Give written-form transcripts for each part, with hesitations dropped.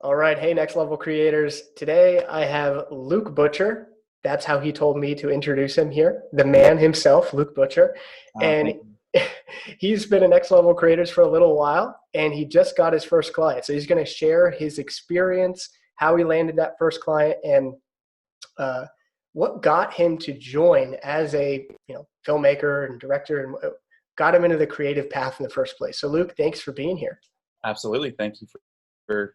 All right. Hey, Next Level Creators. Today I have Luke Butcher. That's how he told me to introduce him here. The man himself, Luke Butcher. And Thank you. he's been a Next Level Creators for a little while, and he just got his first client. So he's going to share his experience, how he landed that first client, and uh, what got him to join as a filmmaker and director, and got him into the creative path in the first place. So Luke, thanks for being here. Absolutely. Thank you for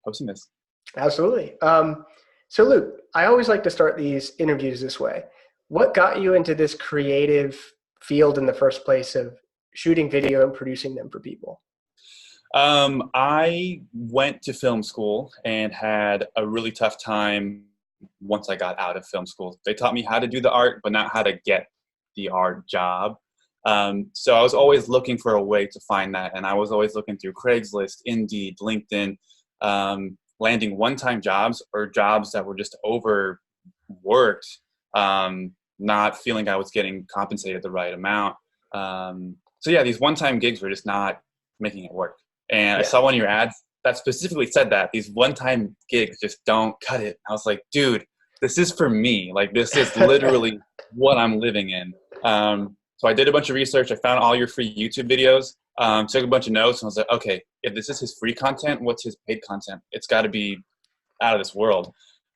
hosting this. Absolutely. So Luke, I always like to start these interviews this way. What got you into this creative field in the first place of shooting video and producing them for people? I went to film school and had a really tough time once I got out of film school. They taught me how to do the art, but not how to get the art job. So I was always looking for a way to find that. And I was always looking through Craigslist, Indeed, LinkedIn, landing one-time jobs or jobs that were just overworked, not feeling I was getting compensated the right amount. So yeah, these one-time gigs were just not making it work. And I Yeah. saw one of your ads that specifically said that these one-time gigs just don't cut it. I was like, dude, this is for me. Like, this is literally what I'm living in. So I did a bunch of research. I found all your free YouTube videos, took a bunch of notes, and I was like, okay, if this is his free content, what's his paid content? It's got to be out of this world.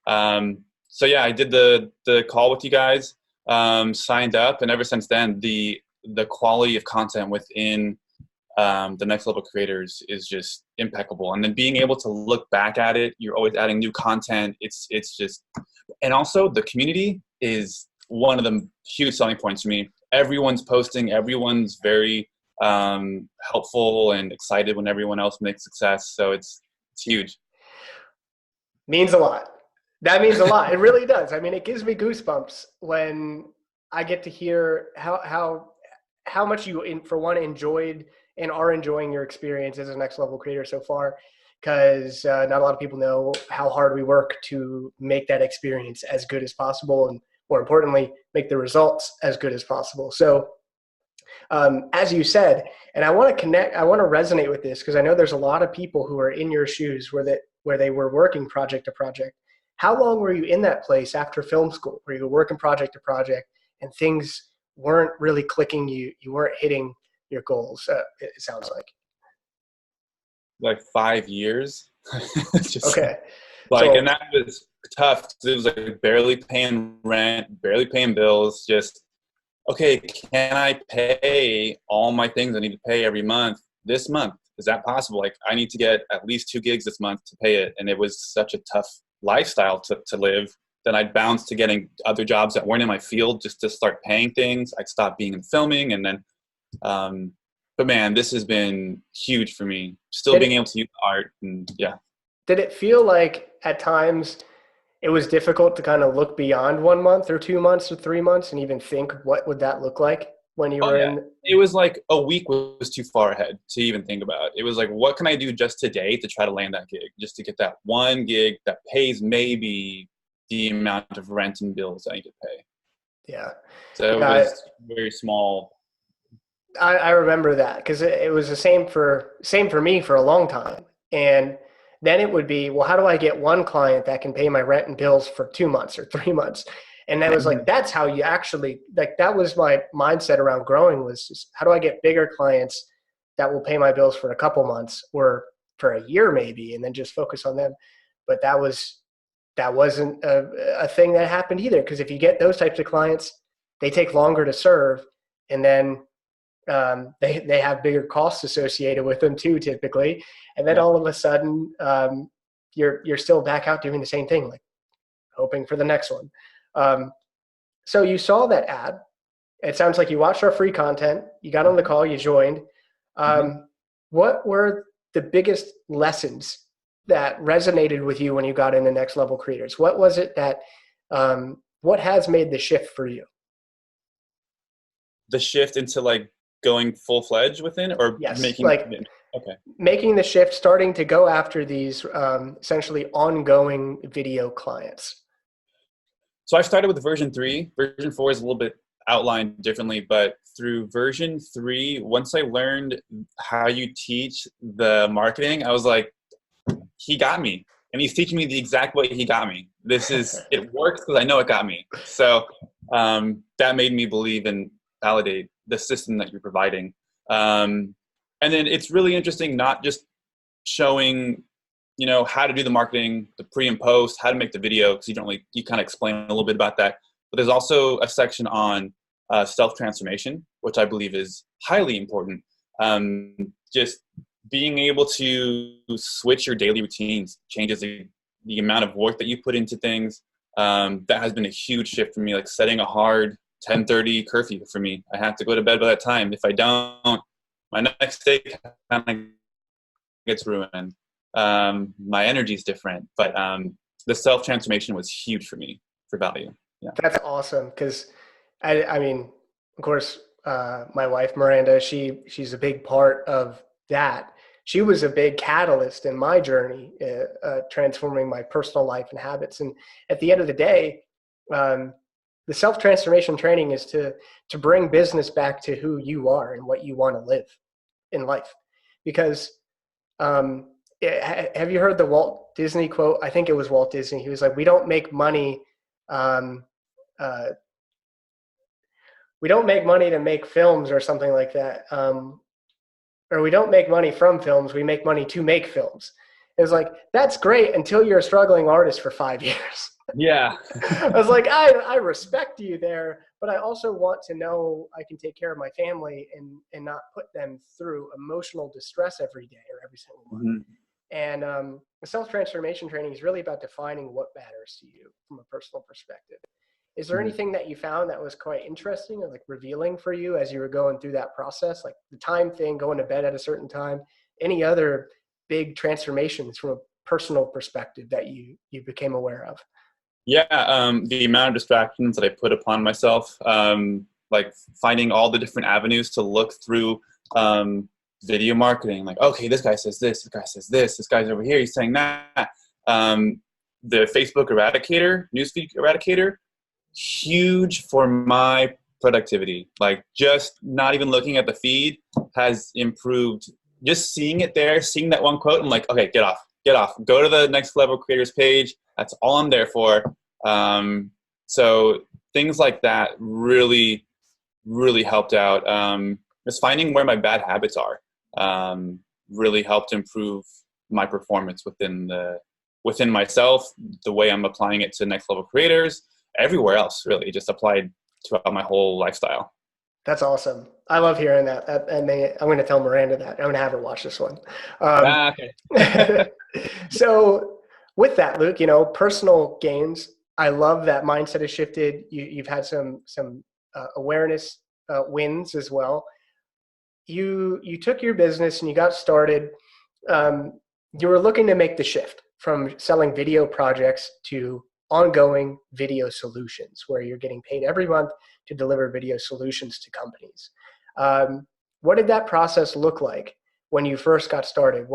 So yeah, I did the call with you guys, signed up, and ever since then, the quality of content within the Next Level Creators is just impeccable. And then being able to look back at it, you're always adding new content. It's just, and also the community is one of the huge selling points for me. Everyone's posting, everyone's very helpful and excited when everyone else makes success. So it's huge. Means a lot. That means a lot. It really does. I mean, it gives me goosebumps when I get to hear how much you, for one, enjoyed and are enjoying your experience as a Next Level Creator so far, because not a lot of people know how hard we work to make that experience as good as possible, and more importantly, make the results as good as possible. So as you said, and I want to resonate with this because I know there's a lot of people who are in your shoes where they were working project to project. How long were you in that place after film school where you were working project to project and things weren't really clicking, you weren't hitting your goals, it sounds Like 5 years. It's just okay. like, So and that was tough. It was like barely paying rent, barely paying bills. Just, okay, can I pay all my things I need to pay every month this month? Is that possible? Like, I need to get at least 2 gigs this month to pay it. And it was such a tough lifestyle to live. Then I'd bounce to getting other jobs that weren't in my field just to start paying things. I'd stop being in filming. And then, but man, this has been huge for me. Still did being it, able to use art, and yeah. did it feel like at times it was difficult to kind of look beyond 1 month or 2 months or 3 months and even think what would that look like when you Oh were yeah. in? It was like a week was too far ahead to even think about. It was like, what can I do just today to try to land that gig? Just to get that one gig that pays maybe the amount of rent and bills I need to pay. Yeah. So it Yeah, was very small. I remember that because it was the same for me for a long time. And then it would be, well, how do I get one client that can pay my rent and bills for 2 months or 3 months? And that was like, Mhm. that's how you actually, like, that was my mindset around growing, was just, how do I get bigger clients that will pay my bills for a couple months or for a year maybe, and then just focus on them. But that wasn't a thing that happened either. Because if you get those types of clients, they take longer to serve, and then they have bigger costs associated with them too, typically. And then Yeah. all of a sudden, you're still back out doing the same thing, like hoping for the next one. Um, so you saw that ad. It sounds like you watched our free content. You got on the Mhm. call. You joined. Mhm. What were the biggest lessons that resonated with you when you got into Next Level Creators? What was it that what has made the shift for you? The shift into like going full fledged within, or Yes, making the like commitment. Okay. making the shift, starting to go after these essentially ongoing video clients. So I started with version 3. Version 4 is a little bit outlined differently, but through version 3, once I learned how you teach the marketing, I was like, he got me, and he's teaching me the exact way he got me. It works because I know it got me. So that made me believe and validate the system that you're providing. And then it's really interesting, not just showing, how to do the marketing, the pre and post, how to make the video, because you kind of explain a little bit about that. But there's also a section on self-transformation, which I believe is highly important. Just being able to switch your daily routines changes the amount of work that you put into things. That has been a huge shift for me, like setting a hard 10:30 curfew for me. I have to go to bed by that time. If I don't, my next day kind of gets ruined. My energy is different, but the self-transformation was huge for me for value. Yeah. That's awesome. Cause I mean, of course, my wife, Miranda, she's a big part of that. She was a big catalyst in my journey, transforming my personal life and habits. And at the end of the day, the self-transformation training is to bring business back to who you are and what you want to live in life. Because have you heard the Walt Disney quote? I think it was Walt Disney. He was like, we don't make money to make films or something like that. Or we don't make money from films, we make money to make films. It was like, that's great until you're a struggling artist for 5 years. Yeah. I was like, I respect you there, but I also want to know I can take care of my family and not put them through emotional distress every day or every single month. Mm-hmm. And the self-transformation training is really about defining what matters to you from a personal perspective. Is there anything that you found that was quite interesting or like revealing for you as you were going through that process, like the time thing, going to bed at a certain time, any other big transformations from a personal perspective that you became aware of? Yeah, the amount of distractions that I put upon myself, like finding all the different avenues to look through video marketing, like, okay, this guy says this guy says this guy's over here, he's saying that. The Facebook eradicator, newsfeed eradicator, huge for my productivity. Like just not even looking at the feed has improved. Just seeing it there, seeing that one quote, I'm like, okay, get off, go to the Next Level Creators page. That's all I'm there for. So things like that really, really helped out. Just finding where my bad habits are really helped improve my performance within myself, the way I'm applying it to Next Level Creators, everywhere else, really, just applied throughout my whole lifestyle. That's awesome. I love hearing that. And I'm going to tell Miranda that. I'm going to have her watch this one. Okay. So with that, Luke, personal gains, I love that mindset has shifted. You've had some awareness wins as well. You took your business and you got started. You were looking to make the shift from selling video projects to ongoing video solutions, where you're getting paid every month to deliver video solutions to companies. What did that process look like when you first got started?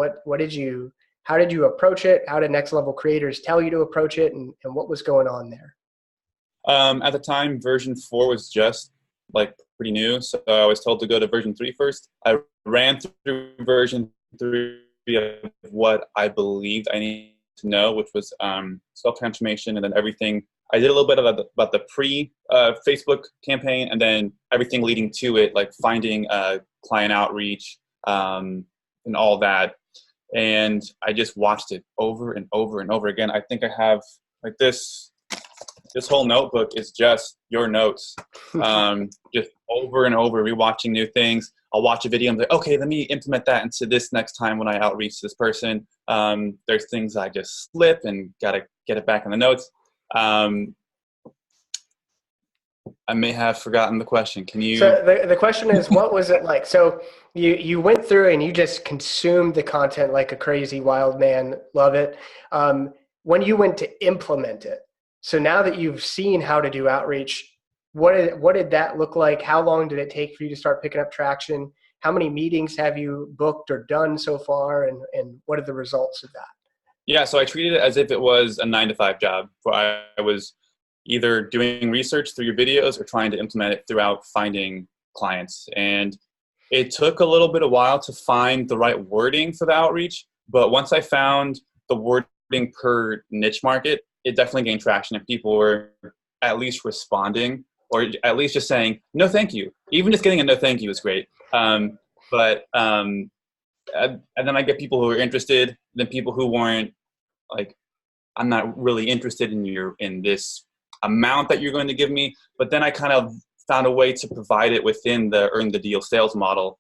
How did you approach it? How did Next Level Creators tell you to approach it? And what was going on there? At the time, version 4 was just like pretty new. So I was told to go to version 3 first. I ran through version 3 of what I believed I needed to know, which was self-transformation, and then everything. I did a little bit about the pre-Facebook campaign, and then everything leading to it, like finding client outreach and all that. And I just watched it over and over and over again. I think I have like this whole notebook is just your notes, just over and over, rewatching new things. I'll watch a video and be like, okay, let me implement that into this next time when I outreach this person. There's things I just slip and got to get it back in the notes. I may have forgotten the question. Can you? So the question is, what was it like? So you went through and you just consumed the content like a crazy wild man. Love it. When you went to implement it, so now that you've seen how to do outreach, what did that look like? How long did it take for you to start picking up traction? How many meetings have you booked or done so far? And what are the results of that? Yeah, so I treated it as if it was a 9-to-5 job, where I was either doing research through your videos or trying to implement it throughout finding clients. And it took a little bit of while to find the right wording for the outreach. But once I found the wording per niche market, it definitely gained traction, and people were at least responding, or at least just saying no thank you. Even just getting a no thank you is great. But and then I get people who are interested, then people who weren't, like, I'm not really interested in this amount that you're going to give me. But then I kind of found a way to provide it within the earn the deal sales model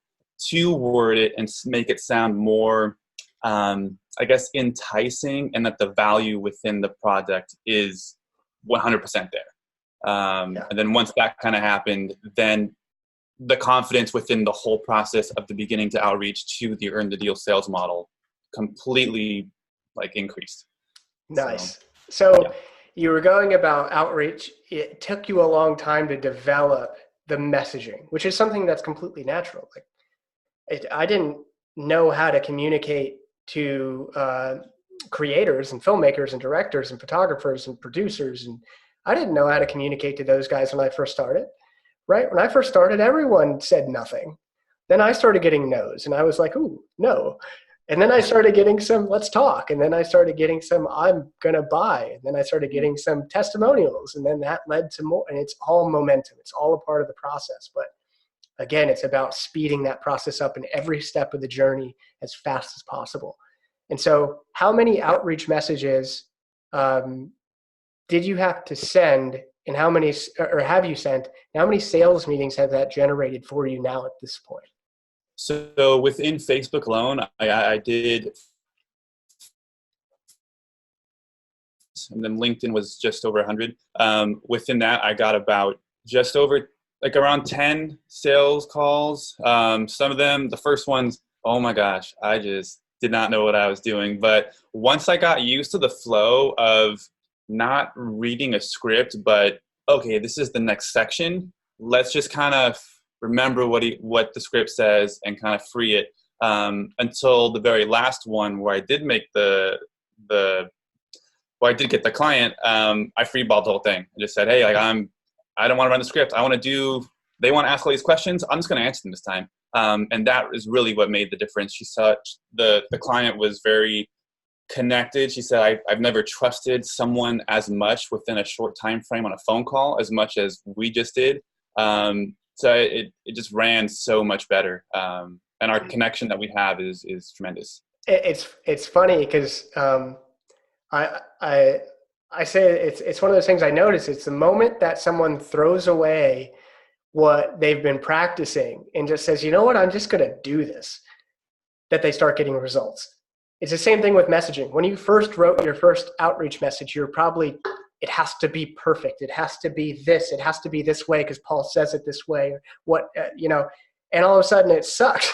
to word it and make it sound more, I guess, enticing, and that the value within the product is 100% there. And then once that kind of happened, then the confidence within the whole process of the beginning to outreach to the earn the deal sales model completely like increased. Nice. So you were going about outreach. It took you a long time to develop the messaging, which is something that's completely natural. Like I didn't know how to communicate to creators and filmmakers and directors and photographers and producers, and I didn't know how to communicate to those guys when I first started. Right? When I first started, everyone said nothing. Then I started getting no's, and I was like, ooh, no. And then I started getting some, let's talk. And then I started getting some, I'm going to buy. And then I started getting some testimonials. And then that led to more. And it's all momentum. It's all a part of the process. But again, it's about speeding that process up in every step of the journey as fast as possible. And so how many outreach messages did you have to send, and how many, or have you sent, and how many sales meetings have that generated for you now at this point? So within Facebook alone, I did, and then LinkedIn was just over 100. Within that, I got about just over, like around 10 sales calls. Some of them, the first ones, oh my gosh, I just did not know what I was doing. But once I got used to the flow of not reading a script, but okay, this is the next section. Let's just kind of remember what the script says and kind of free it, until the very last one where I did make where I did get the client. I freeballed the whole thing. I just said, hey, like I don't want to run the script. They want to ask all these questions. I'm just going to answer them this time. And that is really what made the difference. She saw the client was very connected. She said, I've never trusted someone as much within a short time frame on a phone call as much as we just did. So it just ran so much better. And our connection that we have is tremendous. It's funny because I say it's one of those things I notice. It's the moment that someone throws away what they've been practicing and just says, you know what, I'm just going to do this, that they start getting results. It's the same thing with messaging. When you first wrote your first outreach message, you're probably, it has to be perfect. It has to be this. It has to be this way because Paul says it this way. Or and all of a sudden it sucks.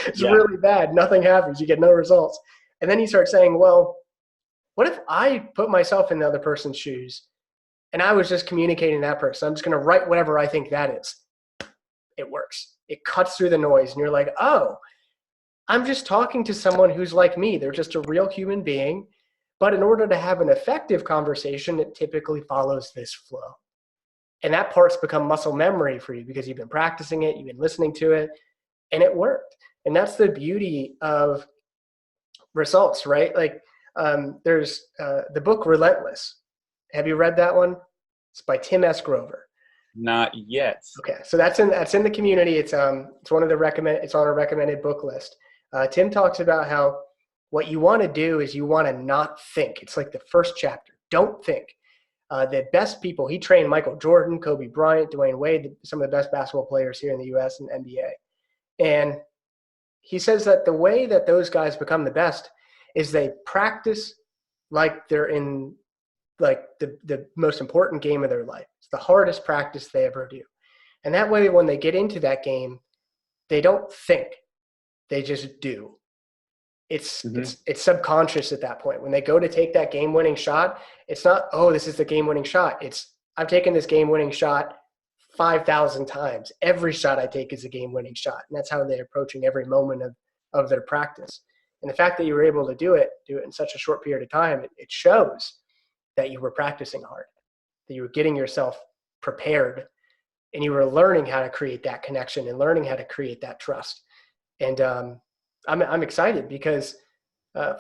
It's really bad. Nothing happens. You get no results. And then you start saying, well, what if I put myself in the other person's shoes and I was just communicating to that person? I'm just going to write whatever I think that is. It works. It cuts through the noise. And you're like, oh, I'm just talking to someone who's like me. They're just a real human being. But in order to have an effective conversation, it typically follows this flow. And that part's become muscle memory for you because you've been practicing it, you've been listening to it, and it worked. And that's the beauty of results, right? Like there's the book Relentless. Have you read that one? It's by Tim S. Grover. Not yet. Okay, so that's in the community. It's one of the it's on a recommended book list. Tim talks about how what you want to do is you want to not think. It's like the first chapter. Don't think. The best people, he trained Michael Jordan, Kobe Bryant, Dwayne Wade, some of the best basketball players here in the U.S. and NBA. And he says that the way that those guys become the best is they practice like they're in like the most important game of their life. It's the hardest practice they ever do. And that way, when they get into that game, they don't think. They just do. It's subconscious at that point. When they go to take that game-winning shot, it's not, oh, this is the game-winning shot. It's, I've taken this game-winning shot 5,000 times. Every shot I take is a game-winning shot. And that's how they're approaching every moment of their practice. And the fact that you were able to do it in such a short period of time, it shows that you were practicing hard, that you were getting yourself prepared, and you were learning how to create that connection and learning how to create that trust. And I'm excited because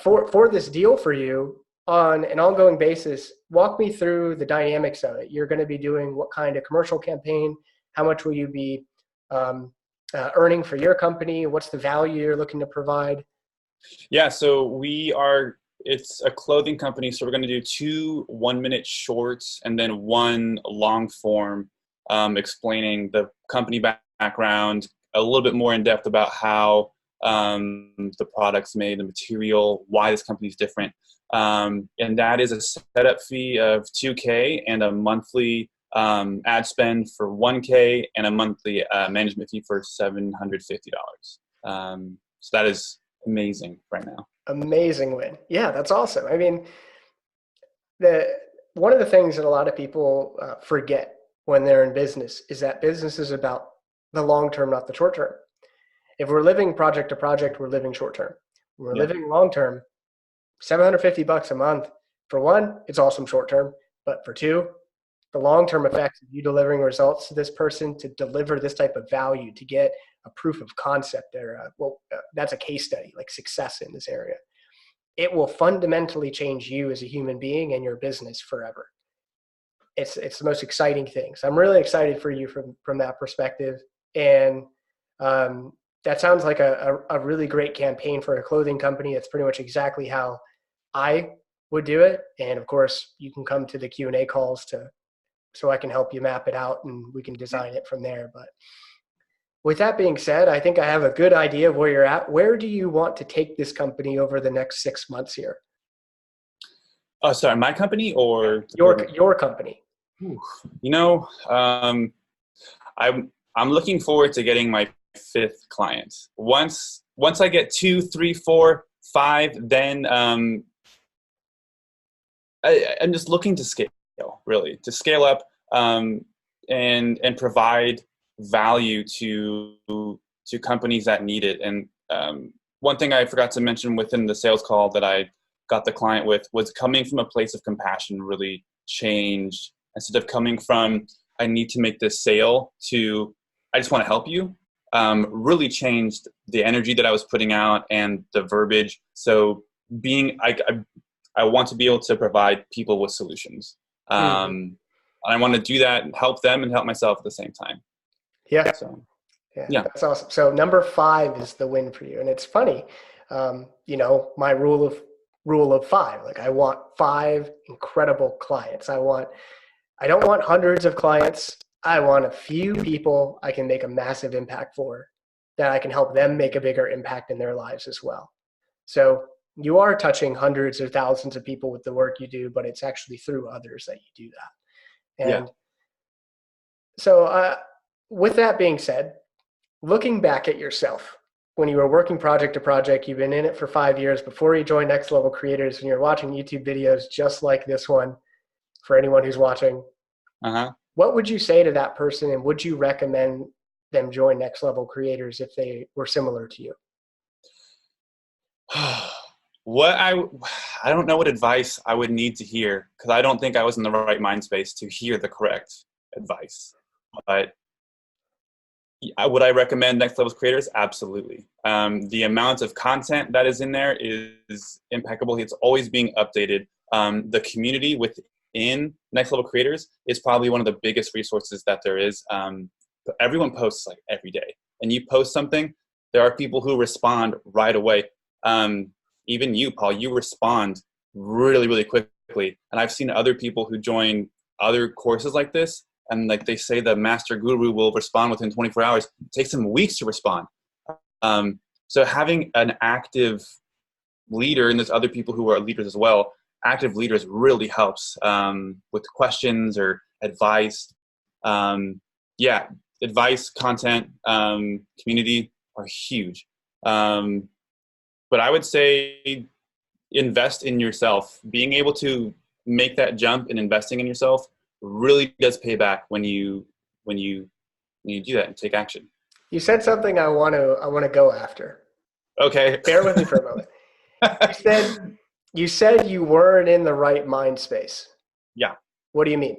For this deal for you on an ongoing basis, walk me through the dynamics of it. You're going to be doing what kind of commercial campaign? How much will you be um, earning for your company? What's the value you're looking to provide? Yeah, so it's a clothing company, so we're going to do 2 1-minute shorts and then 1 long form explaining the company background, a little bit more in depth about how the product's made, the material, why this company is different. And that is a setup fee of $2K and a monthly ad spend for $1K and a monthly management fee for $750. So that is amazing right now. Amazing win. Yeah, that's awesome. I mean, the one of the things that a lot of people forget when they're in business is that business is about the long term, not the short term. If we're living project to project, we're living short term. When we're Yeah. living long term, $750 a month. For one, it's awesome short term, but for two, the long term effects of you delivering results to this person, to deliver this type of value, to get a proof of concept or that's a case study, like success in this area. It will fundamentally change you as a human being and your business forever. It's the most exciting thing. So I'm really excited for you from that perspective. And that sounds like a really great campaign for a clothing company. It's pretty much exactly how I would do it. And of course, you can come to the Q&A calls so I can help you map it out and we can design it from there. But with that being said, I think I have a good idea of where you're at. Where do you want to take this company over the next 6 months here? Oh, sorry, my company or Your company? You know, I'm looking forward to getting my 5th client. Once I get 2, 3, 4, 5, then I'm just looking to scale, really, to scale up and provide value to companies that need it. And one thing I forgot to mention within the sales call that I got the client with was coming from a place of compassion really changed. Instead of coming from, I need to make this sale, to, I just want to help you, really changed the energy that I was putting out and the verbiage. So I want to be able to provide people with solutions. I want to do that and help them and help myself at the same time. Yeah. So, yeah, that's awesome. So number 5 is the win for you. And it's funny, my rule of 5, like I want 5 incredible clients. I don't want hundreds of clients. I want a few people I can make a massive impact for, that I can help them make a bigger impact in their lives as well. So you are touching hundreds or thousands of people with the work you do, but it's actually through others that you do that. And so with that being said, looking back at yourself, when you were working project to project, you've been in it for 5 years before you joined Next Level Creators, and you're watching YouTube videos just like this one, for anyone who's watching, what would you say to that person, and would you recommend them join Next Level Creators if they were similar to you? I don't know what advice I would need to hear, because I don't think I was in the right mind space to hear the correct advice. But would I recommend Next Level Creators? Absolutely. The amount of content that is in there is impeccable. It's always being updated. The community within Next Level Creators is probably one of the biggest resources that there is. Everyone posts like every day, and you post something, there are people who respond right away. Even you, Paul, you respond really, really quickly. And I've seen other people who join other courses like this, and like they say the master guru will respond within 24 hours. It takes them weeks to respond. So having an active leader, and there's other people who are leaders as well, active leaders really helps with questions or advice. Advice, content, community are huge. But I would say invest in yourself. Being able to make that jump and investing in yourself really does pay back when you do that and take action. You said something I want to go after. Okay. Bear with me for a moment. You said you weren't in the right mind space. Yeah. What do you mean?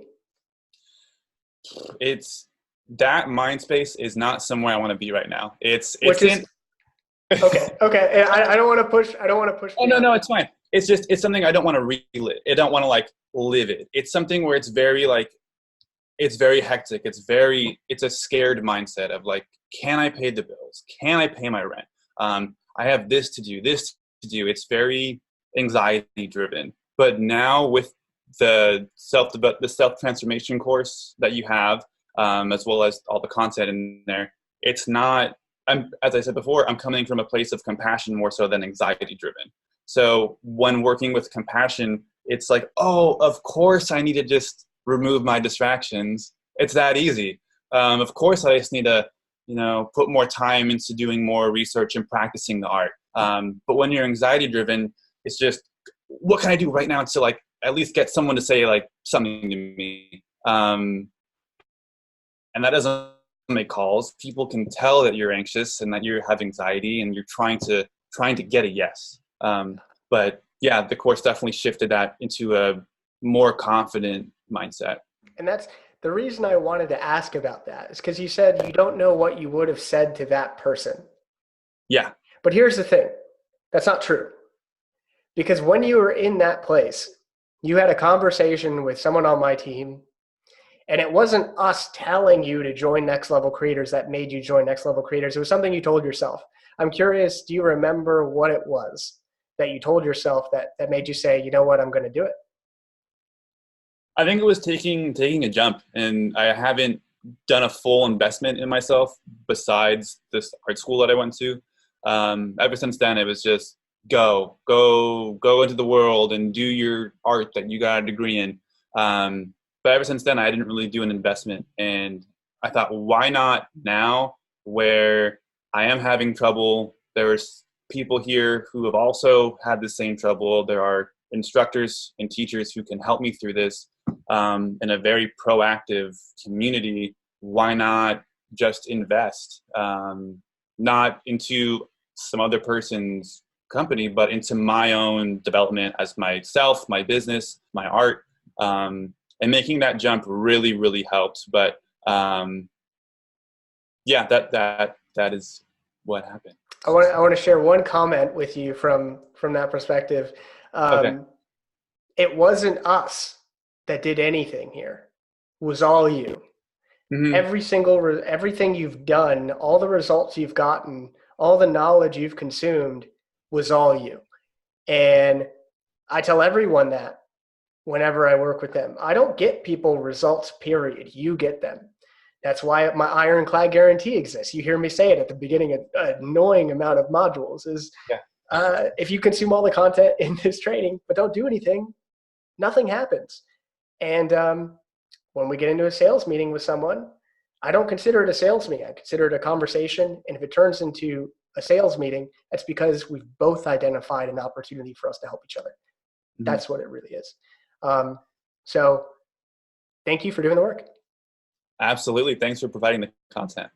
It's that mind space is not somewhere I want to be right now. Okay. Okay. And I don't want to push. I don't want to push Oh no, beyond no, that. it's fine. It's just it's something I don't want to relive. I don't want to like live it. It's something where it's very like it's very hectic. It's a scared mindset of like, can I pay the bills? Can I pay my rent? I have this to do, this to do. It's very anxiety driven. But now with the self transformation course that you have, as well as all the content in there, it's not. As I said before, I'm coming from a place of compassion more so than anxiety driven. So when working with compassion, it's like, oh, of course I need to just remove my distractions. It's that easy. Of course, I just need to, put more time into doing more research and practicing the art. But when you're anxiety driven, it's just, what can I do right now to like at least get someone to say like something to me? And that doesn't make calls. People can tell that you're anxious and that you have anxiety, and you're trying to get a yes. But yeah, the course definitely shifted that into a more confident mindset. And that's the reason I wanted to ask about that is because you said you don't know what you would have said to that person. Yeah. But here's the thing. That's not true. Because when you were in that place, you had a conversation with someone on my team, and it wasn't us telling you to join Next Level Creators that made you join Next Level Creators. It was something you told yourself. I'm curious, do you remember what it was that you told yourself that made you say, you know what, I'm going to do it? I think it was taking a jump, and I haven't done a full investment in myself besides this art school that I went to. Ever since then, it was just go into the world and do your art that you got a degree in. But ever since then, I didn't really do an investment, and I thought, why not now, where I am having trouble? There's people here who have also had the same trouble. There are instructors and teachers who can help me through this in a very proactive community. Why not just invest, not into some other person's company, but into my own development as myself, my business, my art, and making that jump really, really helped. But yeah, that is what happened. I want to share one comment with you from that perspective. Okay. Um, it wasn't us that did anything here. It was all you. Hmm. Everything you've done, all the results you've gotten, all the knowledge you've consumed was all you. And I tell everyone that whenever I work with them. I don't get people results, period. You get them. That's why my ironclad guarantee exists. You hear me say it at the beginning, an annoying amount of modules is Yeah. if you consume all the content in this training, but don't do anything, nothing happens. And when we get into a sales meeting with someone, I don't consider it a sales meeting. I consider it a conversation. And if it turns into a sales meeting, that's because we've both identified an opportunity for us to help each other. Hmm. That's what it really is. Um, so thank you for doing the work. Absolutely. Thanks for providing the content.